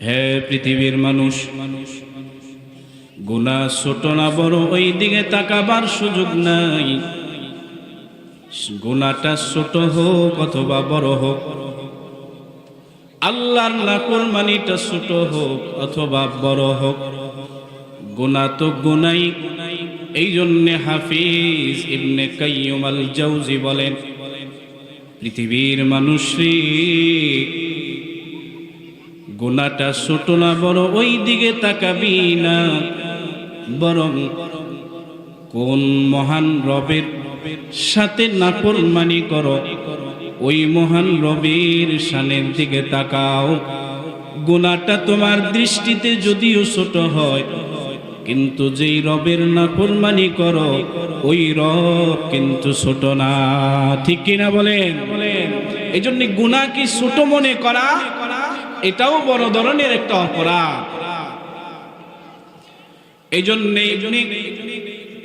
হে পৃথিবীর মানুষ, গুনাহ ছোট না বড় ওই দিকে তাকাবার সুযোগ নাই। গুনাহটা ছোট হোক অথবা বড় হোক, আল্লাহর নাফরমানিটা ছোট হোক অথবা বড় হোক, গুনাহ তো গুনাই। এই জন্যে হাফিজ ইবনে কাইয়্যিম আল জাওজি বলেন, পৃথিবীর মানুষরে গুনাহটা ছোট না বড় ওই দিকে তাকাবি না, বরং কোন মহান রবের সাথে নাফরমানি করো ওই মহান রবের শানের দিকে তাকাও। গুনাহটা তোমার দৃষ্টিতে যদিও ছোট হয়, কিন্তু যেই রবের নাফরমানি করো ওই রব কিন্তু ছোট না। ঠিক কিনা বলেন? এই জন্য গুনাহ কি ছোট মনে করা, এটাও বড় ধরনের একটা অপরাধ। এই জন্য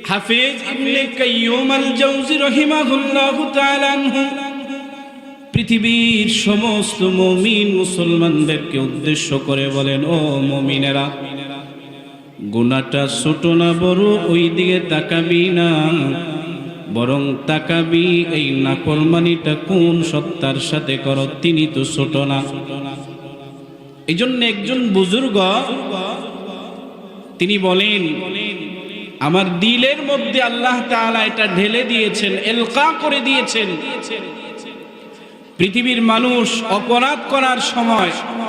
হাফিজ ইবনে কাইয়্যিম আল জাওজি রাহিমাহুল্লাহু তাআলা পৃথিবীর সমস্ত মুমিন মুসলমানদেরকে উদ্দেশ্য করে বলেন, ও মুমিনেরা, গুনাহটা ছোট না বড় ওই দিকে তাকাবি না, বরং তাকাবি এই নাফরমানিটা কোন সত্তার সাথে করো, তিনি তো ছোট না। এই জন্য একজন বুজুর্গ তিনি বলেন, আমার দিলের মধ্যে আল্লাহ তাআলা এটা ঢেলে দিয়েছেন, এলকা করে দিয়েছেন। পৃথিবীর মানুষ অপরাধ করার সময়